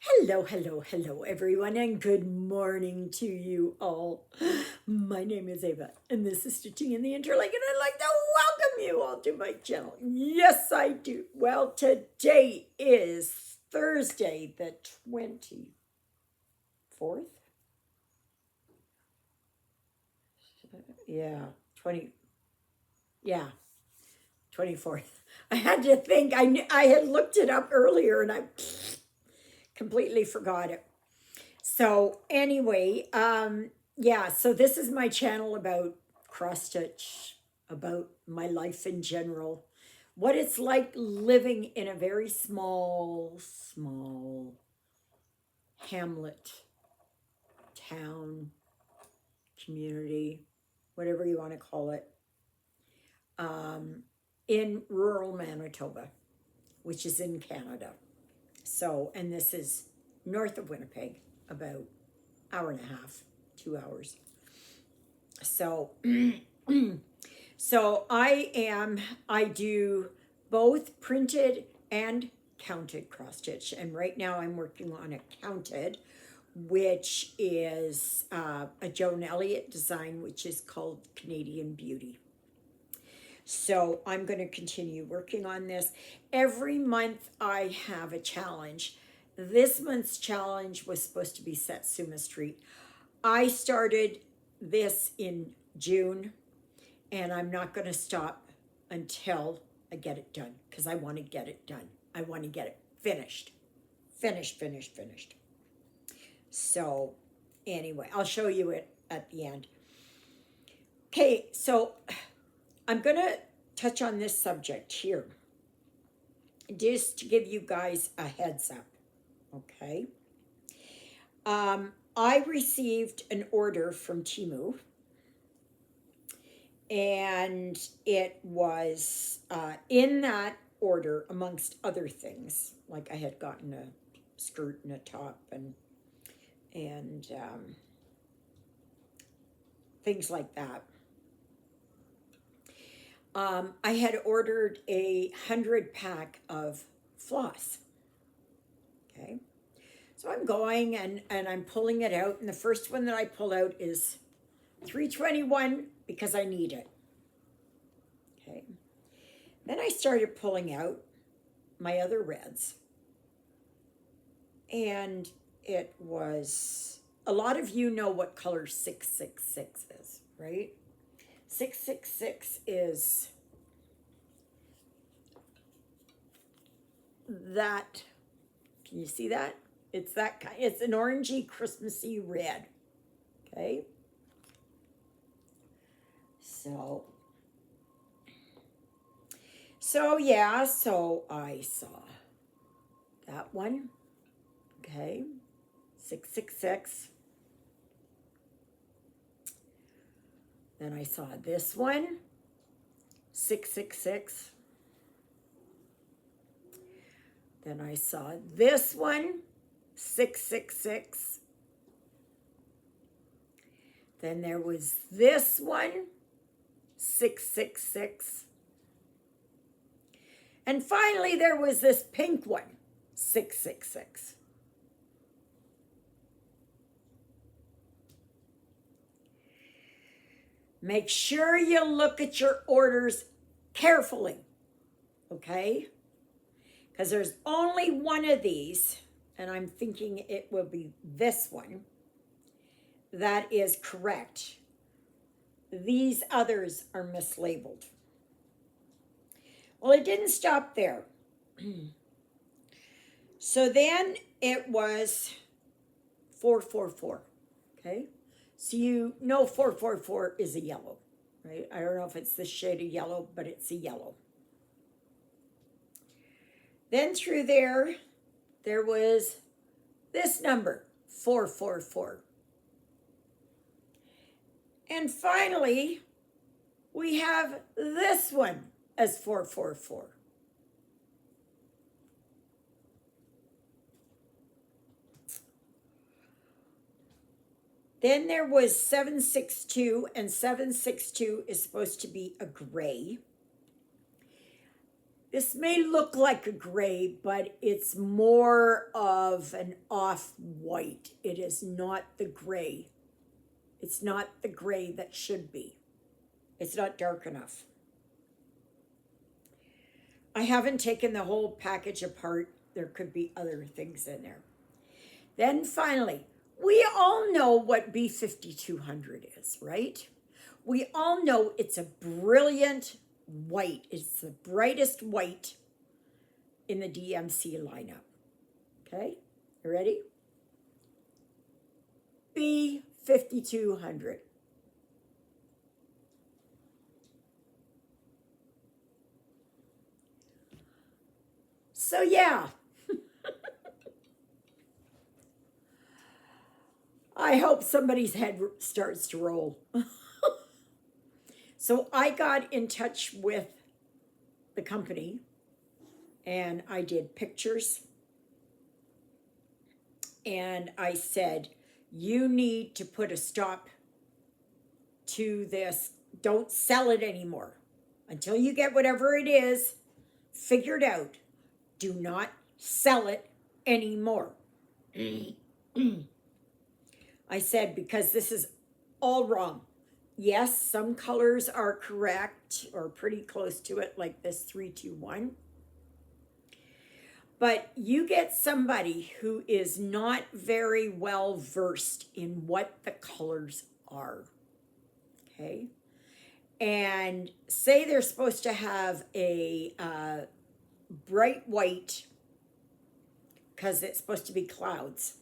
Hello, hello, hello, everyone, and good morning to you all. My name is Ava, and this is Stitching in the Interlake, and I'd like to welcome you all to my channel. Yes, I do. Well, today is Thursday, the 24th. Yeah, 20. Yeah, 24th. I had to think. I had looked it up earlier, and I completely forgot it. So anyway, yeah, so this is my channel about cross stitch, about my life in general, what it's like living in a very small hamlet, town, community, whatever you want to call it, in rural Manitoba, which is in Canada. So, and this is north of Winnipeg, about hour and a half, 2 hours. So, so I do both printed and counted cross stitch. And right now I'm working on a counted, which is a Joan Elliott design, which is called Canadian Beauty. So I'm going to continue working on this. Every month I have a challenge. This month's challenge was supposed to be Satsuma Street. I started this in June, and I'm not going to stop until I get it done, because I want to get it done. I want to get it finished. Finished. So anyway, I'll show you it at the end. Okay, so I'm going to touch on this subject here, just to give you guys a heads up, okay? I received an order from Temu, and it was in that order, amongst other things, like I had gotten a skirt and a top and things like that. I had ordered 100 pack of floss. Okay, so I'm going and I'm pulling it out, and the first one that I pull out is 321 because I need it. Okay, then I started pulling out my other reds, and it was, a lot of you know what color 666 is, right? 666 is that, can you see that? It's that kind, it's an orangey Christmassy red. Okay, so yeah, so I saw that one. Okay, 666. Then I saw this one, 666. Then I saw this one, 666. Then there was this one, 666. And finally there was this pink one, 666. Make sure you look at your orders carefully, okay? Because there's only one of these, and I'm thinking it will be this one, that is correct. These others are mislabeled. Well, it didn't stop there. So then it was 444, okay? So you know 444 is a yellow, right? I don't know if it's this shade of yellow, but it's a yellow. Then through there was this number, 444. And finally, we have this one as 444. Then there was 762, and 762 is supposed to be a gray. This may look like a gray, but it's more of an off-white. It is not the gray. It's not the gray that should be. It's not dark enough. I haven't taken the whole package apart. There could be other things in there. Then finally, we all know what B5200 is, right? We all know it's a brilliant white. It's the brightest white in the DMC lineup. Okay, you ready? B5200. So yeah, I hope somebody's head starts to roll. So I got in touch with the company and I did pictures and I said, you need to put a stop to this. Don't sell it anymore until you get whatever it is figured out. Do not sell it anymore. I said, because this is all wrong. Yes, some colors are correct or pretty close to it, like this 321. But you get somebody who is not very well versed in what the colors are, okay? And say they're supposed to have a bright white because it's supposed to be clouds.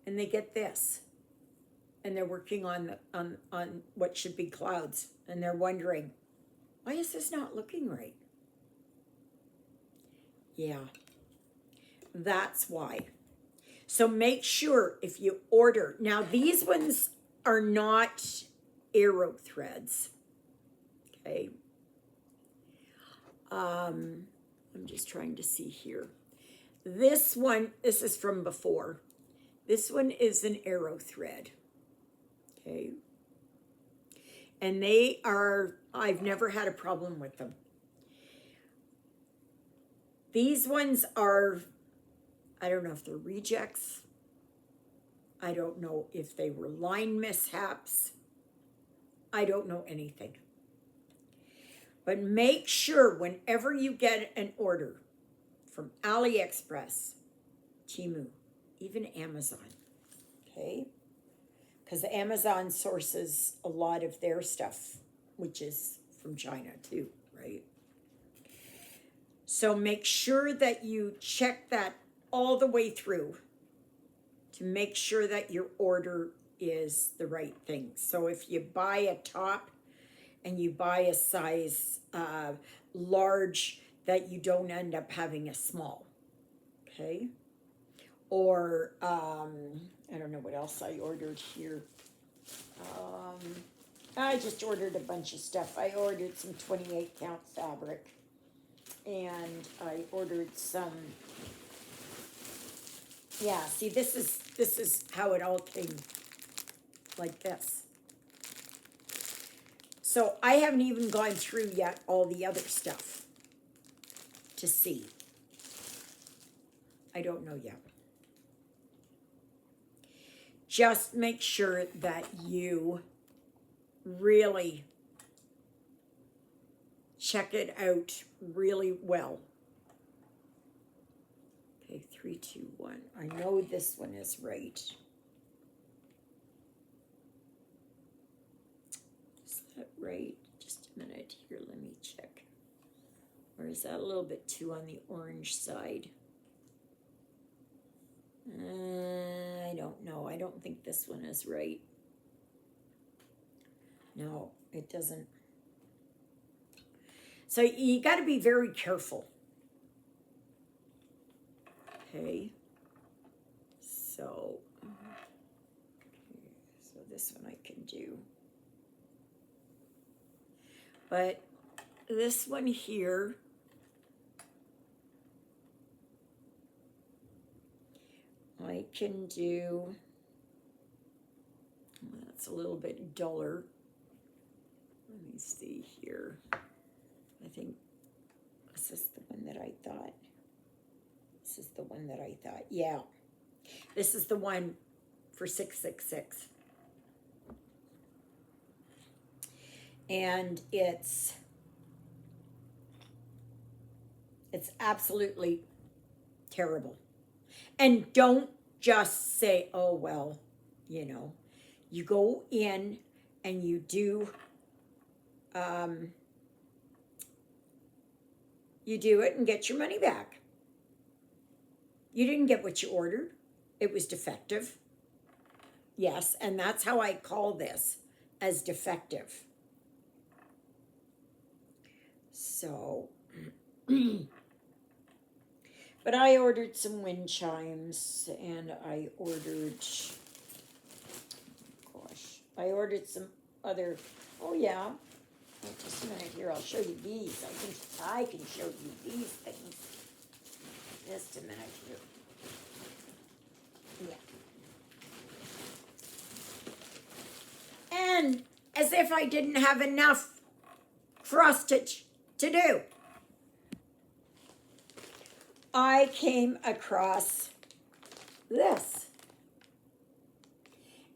And they get this. And they're working on what should be clouds, and they're wondering, why is this not looking right? Yeah, that's why. So make sure if you order, now these ones are not arrow threads, okay? I'm just trying to see here. This one, this is from before. This one is an arrow thread. Okay. And they are, I've never had a problem with them. These ones are, I don't know if they're rejects. I don't know if they were line mishaps. I don't know anything. But make sure whenever you get an order from AliExpress, Temu, even Amazon, okay? Because Amazon sources a lot of their stuff, which is from China too, right? So make sure that you check that all the way through to make sure that your order is the right thing. So if you buy a top and you buy a size large, that you don't end up having a small, okay? Or I don't know what else I ordered here. I just ordered a bunch of stuff. I ordered some 28 count fabric, and I ordered some, yeah, see, this is how it all came, like this. So I haven't even gone through yet all the other stuff to see. I don't know yet. Just make sure that you really check it out really well. Okay, 3, 2, 1. I know this one is right. Is that right? Just a minute here, let me check. Or is that a little bit too on the orange side? I don't know. I don't think this one is right. No, it doesn't. So you got to be very careful. Okay. So this one I can do. But this one here, I can do, that's a little bit duller. Let me see here. I think a Is this the one that I thought? This is the one that I thought. Yeah. This is the one for 666. And it's absolutely terrible. And don't just say, oh, well, you know. You go in and you do it and get your money back. You didn't get what you ordered. It was defective. Yes, and that's how I call this, as defective. So, but I ordered some wind chimes, and I ordered some other, oh yeah, just a minute here, I'll show you these. I can show you these things. Just a minute here. Yeah. And as if I didn't have enough cross stitch to do, I came across this.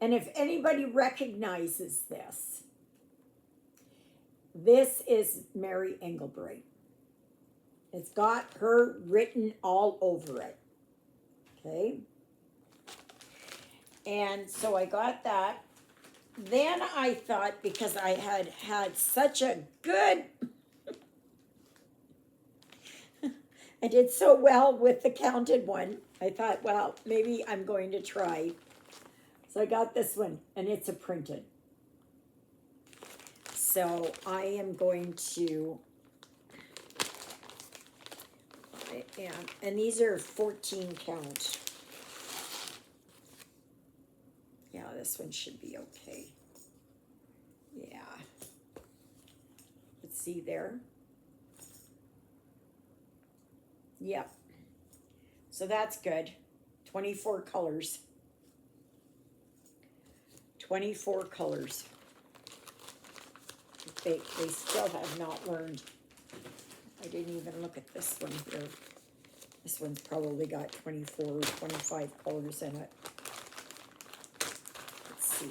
And if anybody recognizes this, this is Mary Engelbreit. It's got her written all over it. Okay. And so I got that. Then I thought, because I had such a good, I did so well with the counted one, I thought, well, maybe I'm going to try. So I got this one, and it's a printed. So I am going to, and these are 14 count. Yeah, this one should be okay. Yeah. Let's see there. Yep. So that's good. 24 colors. 24 colors. They still have not learned. I didn't even look at this one here. This one's probably got 24 or 25 colors in it. Let's see.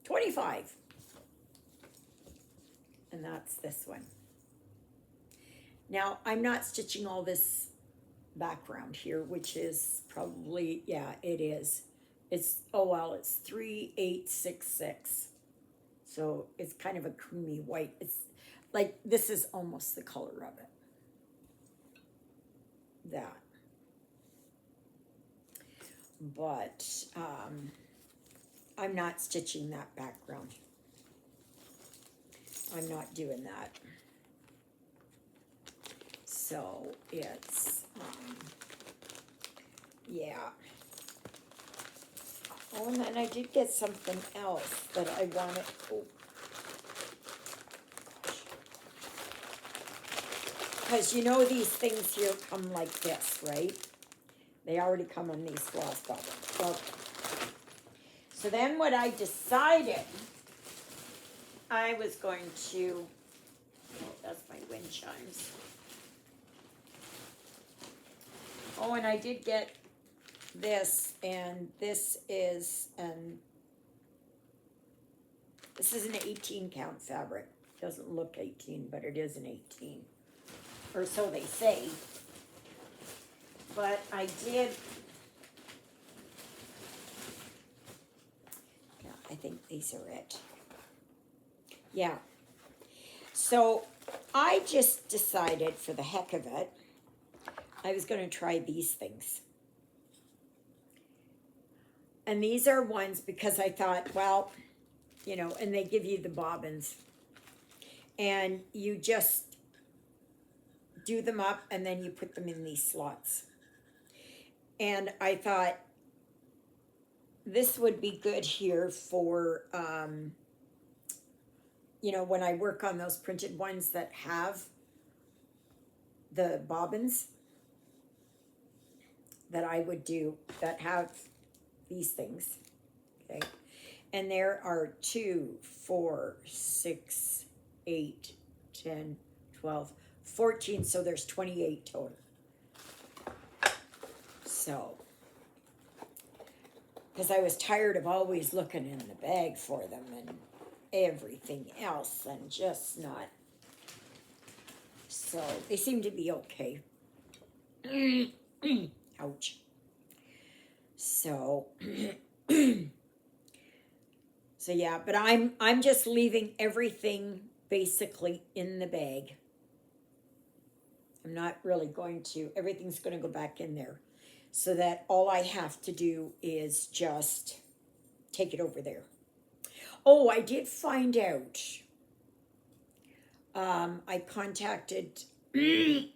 25. And that's this one. Now, I'm not stitching all this background here, which is probably, yeah, it is. It's, oh well, it's 3866. So it's kind of a creamy white. It's like, this is almost the color of it. That. But I'm not stitching that background. I'm not doing that. So it's, yeah. Oh, and then I did get something else that I wanted. Oh. Because you know these things here come like this, right? They already come in these floss bubbles. Okay. So then what I decided, I was going to, oh, that's my wind chimes. Oh, and I did get this, and this is an 18 count fabric. Doesn't look 18, but it is an 18. Or so they say. But I did, yeah, I think these are it. Yeah. So I just decided, for the heck of it, I was going to try these things. And these are ones because I thought, well, you know, and they give you the bobbins. And you just do them up and then you put them in these slots. And I thought this would be good here for, you know, when I work on those printed ones that have the bobbins, that I would do, that have these things, okay? And there are 2, 4, 6, 8, 10, 12, 14, so there's 28 total. So, because I was tired of always looking in the bag for them and everything else and just not. So, they seem to be okay. Ouch. So, so yeah, but I'm just leaving everything basically in the bag. I'm not really going to, everything's going to go back in there. So that all I have to do is just take it over there. Oh, I did find out. I contacted David,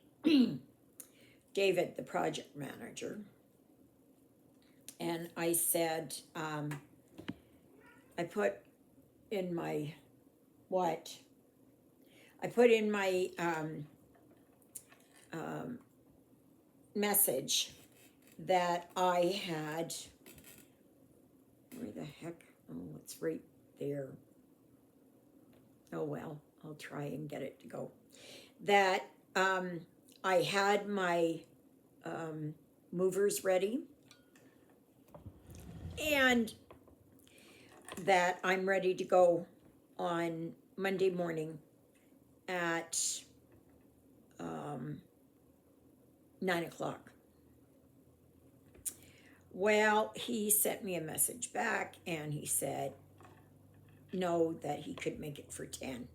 the project manager, and I said, I put in my, what? I put in my message that I had, where the heck, oh, it's right there. Oh, well, I'll try and get it to go. That I had my movers ready, and that I'm ready to go on Monday morning at 9 o'clock. Well, he sent me a message back and he said no, that he could make it for 10.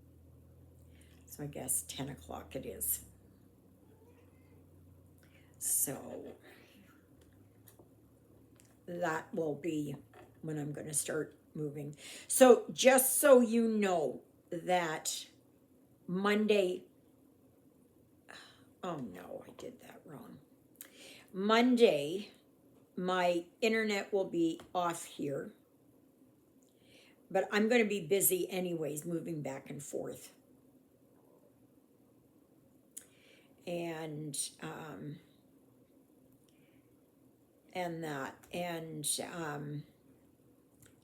So I guess 10 o'clock it is. So that will be when I'm going to start moving. So just so you know that Monday, oh no, I did that wrong. Monday, my internet will be off here, but I'm going to be busy anyways, moving back and forth. And that, and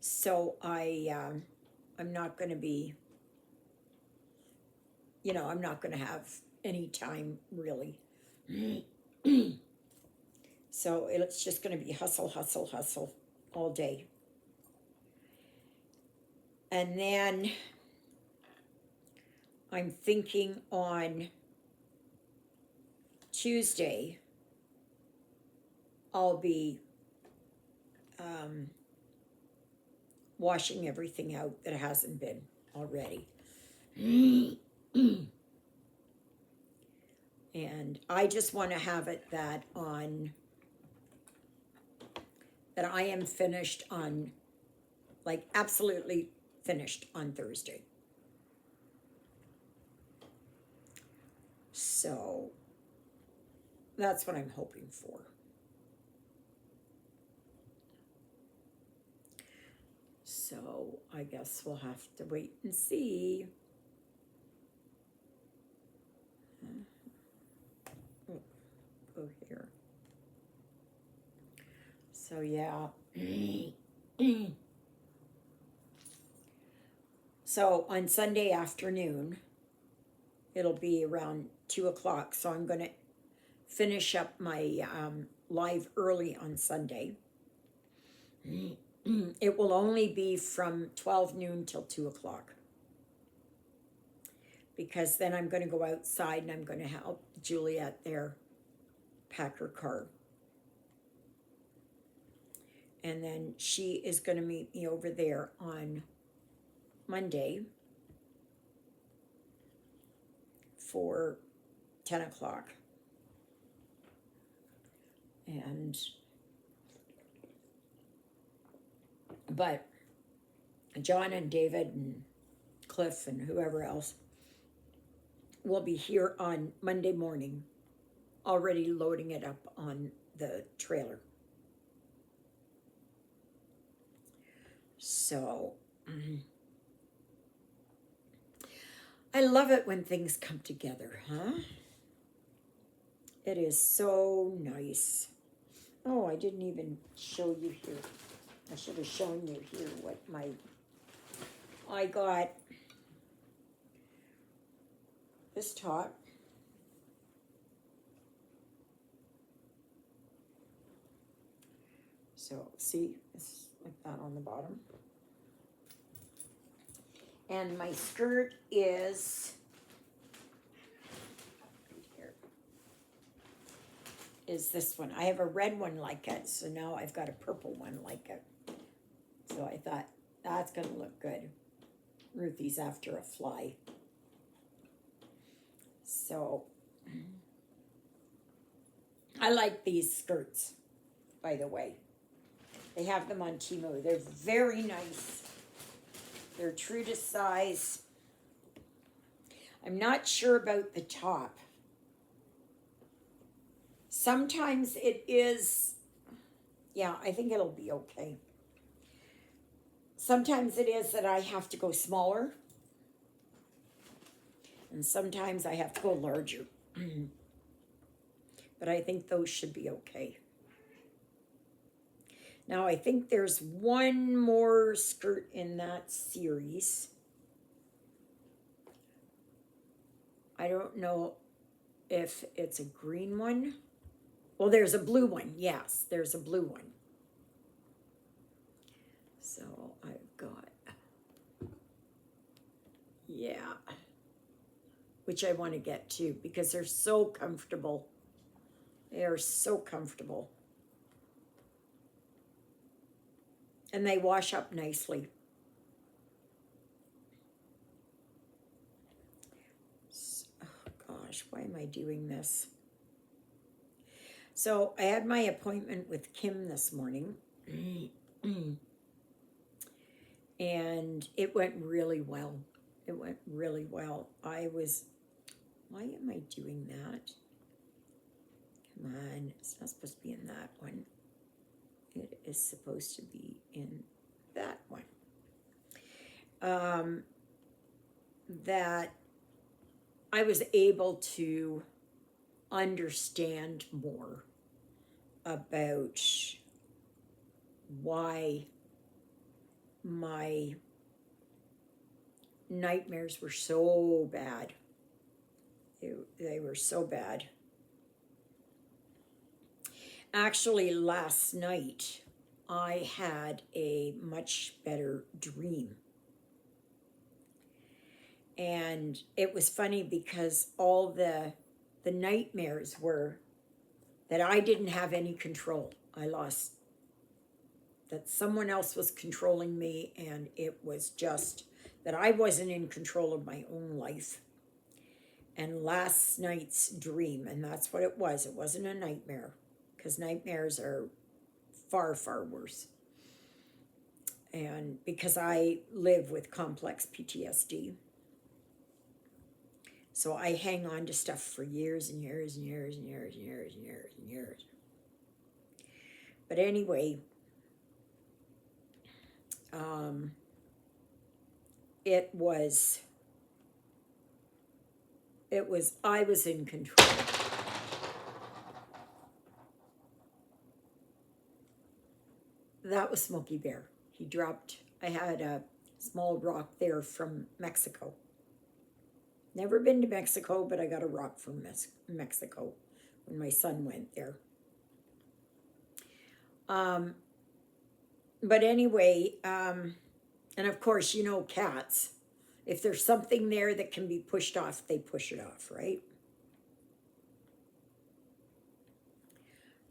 so I'm not going to be, you know, I'm not going to have any time really. So it's just going to be hustle, hustle, hustle all day. And then I'm thinking on Tuesday, I'll be washing everything out that hasn't been already. And I just want to have it that I am finished on, like absolutely finished on Thursday. So that's what I'm hoping for. So I guess we'll have to wait and see. Oh, go here. So yeah. So on Sunday afternoon, it'll be around 2 o'clock. So I'm going to finish up my live early on Sunday. It will only be from 12 noon till 2 o'clock. Because then I'm going to go outside and I'm going to help Juliet there pack her car. And then she is going to meet me over there on Monday for 10 o'clock. But John and David and Cliff and whoever else will be here on Monday morning, already loading it up on the trailer. So I love it when things come together, huh? It is so nice. Oh, I didn't even show you here. I should have shown you here what I got this top. So see, it's like that on the bottom. And my skirt is, here, is this one. I have a red one like it, so now I've got a purple one like it. So I thought, that's gonna look good. Ruthie's after a fly. So, I like these skirts, by the way. They have them on Temu. They're very nice. They're true to size. I'm not sure about the top. Sometimes it is, yeah, I think it'll be okay. Sometimes it is that I have to go smaller. And sometimes I have to go larger. But I think those should be okay. Now I think there's one more skirt in that series. I don't know if it's a green one. Well, there's a blue one. Yes, there's a blue one. So I've got, yeah, which I want to get to because they're so comfortable. They are so comfortable. And they wash up nicely. Oh gosh, why am I doing this? So I had my appointment with Kim this morning. And it went really well. It went really well. Why am I doing that? Come on, it's not supposed to be in that one. It is supposed to be in that one. That I was able to understand more about why my nightmares were so bad. They were so bad. Actually, last night, I had a much better dream. And it was funny because all the nightmares were that I didn't have any control. I lost, that someone else was controlling me, and it was just that I wasn't in control of my own life. And last night's dream, and that's what it wasn't a nightmare, because nightmares are far, far worse. And because I live with complex PTSD, so I hang on to stuff for years and years and years and years and years and years and years. But anyway, I was in control. That was Smokey Bear. He dropped, I had a small rock there from Mexico. Never been to Mexico, but I got a rock from Mexico when my son went there. But anyway, and of course, you know, cats, if there's something there that can be pushed off, they push it off, right?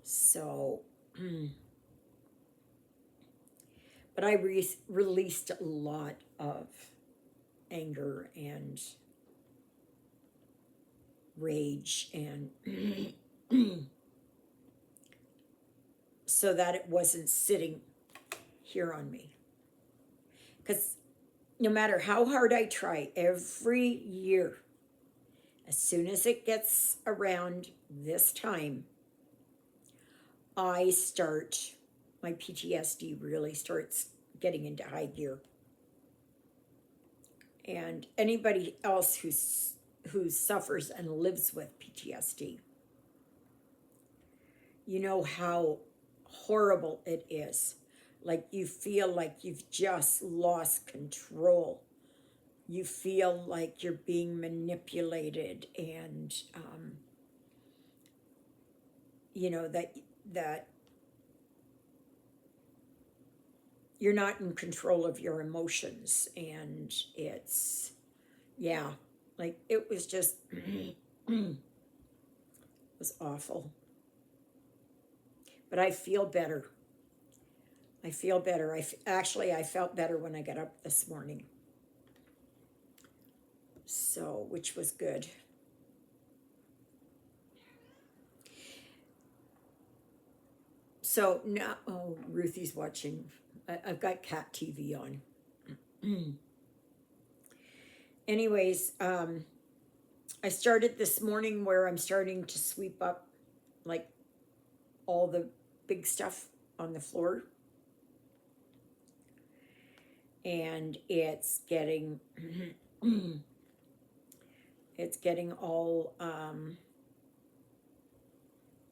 So, but I released a lot of anger and rage, and so that it wasn't sitting here on me. Because no matter how hard I try, every year, as soon as it gets around this time, my PTSD really starts getting into high gear. And anybody else who suffers and lives with PTSD, you know how horrible it is. Like, you feel like you've just lost control. You feel like you're being manipulated, and you know that you're not in control of your emotions, and it's, yeah, like it was just it was awful. But I feel better. I feel better. Actually, I felt better when I got up this morning. So, which was good. So now, oh, Ruthie's watching. I've got cat TV on. Anyways, I started this morning where I'm starting to sweep up like all the big stuff on the floor. And it's getting it's getting all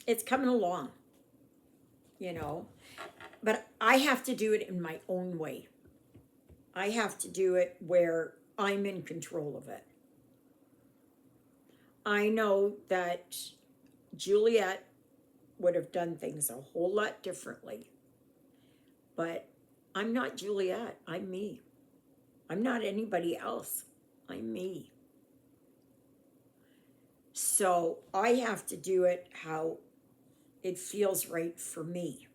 it's coming along, you know. But I have to do it in my own way. I have to do it where I'm in control of it. I know that Juliet would have done things a whole lot differently. But I'm not Juliet. I'm me. I'm not anybody else. I'm me. So I have to do it how it feels right for me.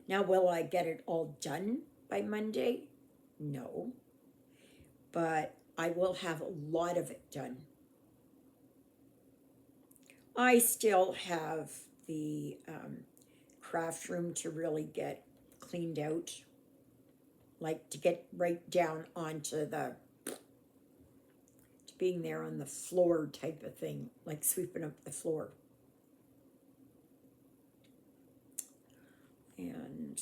Now, will I get it all done by Monday? No. But I will have a lot of it done. I still have the craft room to really get cleaned out, like to get right down onto the being there on the floor type of thing, like sweeping up the floor. And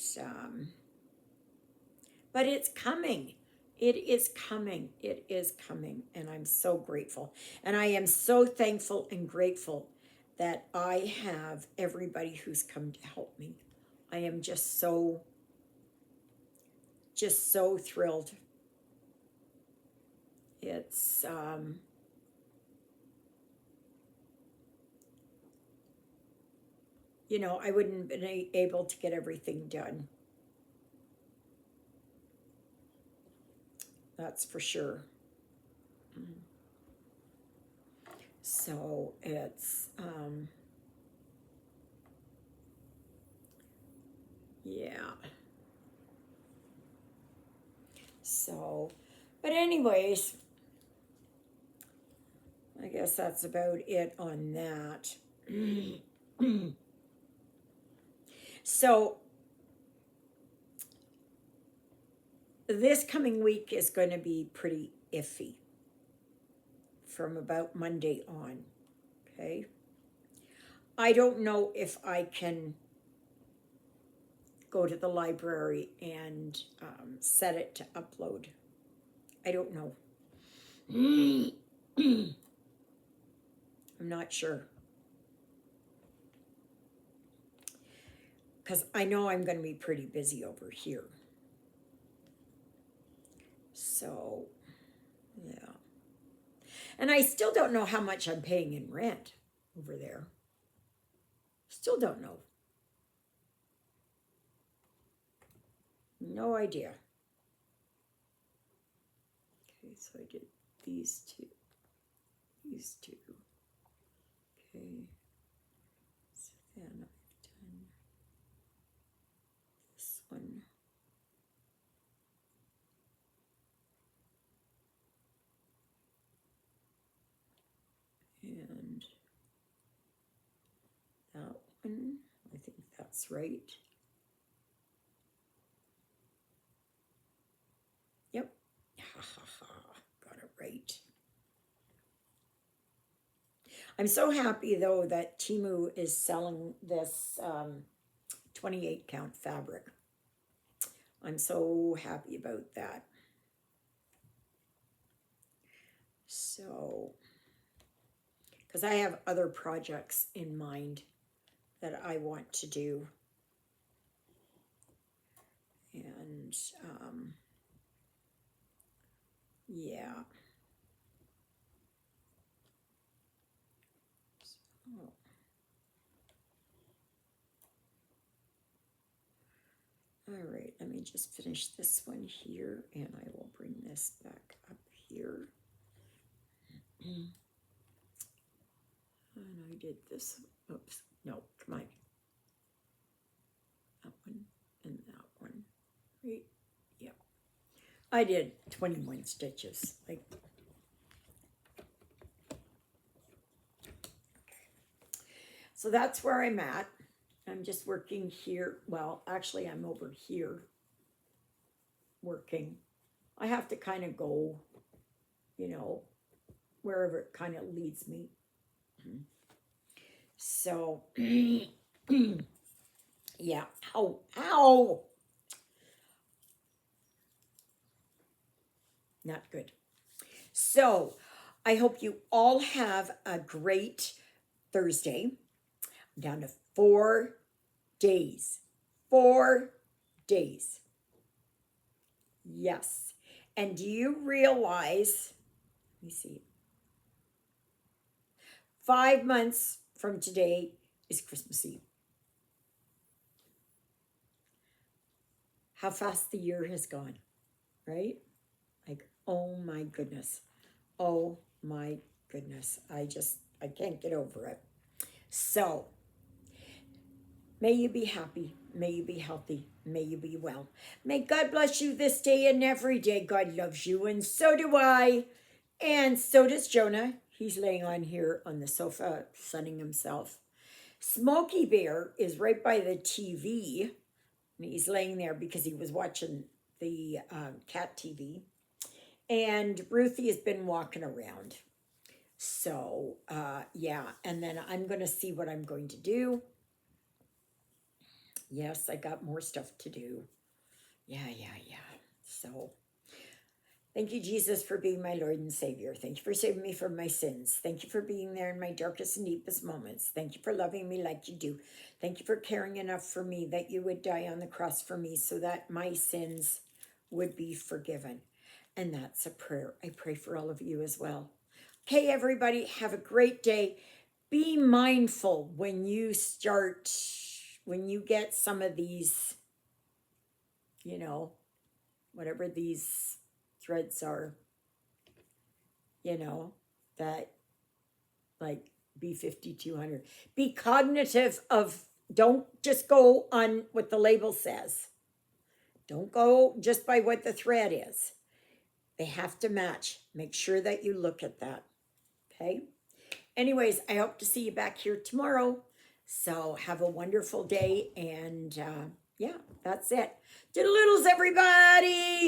but it's coming. It is coming. It is coming. And I'm so grateful. And I am so thankful and grateful that I have everybody who's come to help me. I am just so thrilled. It's you know, I wouldn't have been able to get everything done. That's for sure. So it's yeah. So, but anyways, I guess that's about it on that. So this coming week is going to be pretty iffy from about Monday on. Okay. I don't know if I can go to the library and set it to upload. I don't know. I'm not sure. Because I know I'm going to be pretty busy over here. So, yeah. And I still don't know how much I'm paying in rent over there. Still don't know. No idea. Okay, so I did these two. These two. Okay. So then I've done this one. And that one. I think that's right. Yep. Ha ha ha. Got it right. I'm so happy though that Temu is selling this 28 count fabric. I'm so happy about that. So, because I have other projects in mind that I want to do. And yeah. So, All right, let me just finish this one here, and I will bring this back up here. And I did this. Oops, no, come on. That one and that one. Right? Yeah. I did 21 stitches. Like, so that's where I'm at. I'm just working here. Well, actually, I'm over here working. I have to kind of go, you know, wherever it kind of leads me. So, yeah. Ow, ow. Not good. So, I hope you all have a great Thursday. I'm down to 4 days. 4 days. Yes. And do you realize, let me see, 5 months from today is Christmas Eve. How fast the year has gone, right? Like, oh my goodness. Oh my goodness. I can't get over it. So, may you be happy. May you be healthy. May you be well. May God bless you this day and every day. God loves you, and so do I. And so does Jonah. He's laying on here on the sofa, sunning himself. Smokey Bear is right by the TV. And he's laying there because he was watching the cat TV. And Ruthie has been walking around. So, yeah. And then I'm going to see what I'm going to do. Yes, I got more stuff to do. Yeah. So, thank you, Jesus, for being my Lord and Savior. Thank you for saving me from my sins. Thank you for being there in my darkest and deepest moments. Thank you for loving me like you do. Thank you for caring enough for me that you would die on the cross for me so that my sins would be forgiven. And that's a prayer. I pray for all of you as well. Okay, everybody, have a great day. Be mindful when you get some of these, whatever these threads are, that like B5200. Be cognitive of, don't just go on what the label says. Don't go just by what the thread is. They have to match. Make sure that you look at that. Okay? Anyways, I hope to see you back here tomorrow. So have a wonderful day. And yeah, that's it. Doodle-oodles, everybody.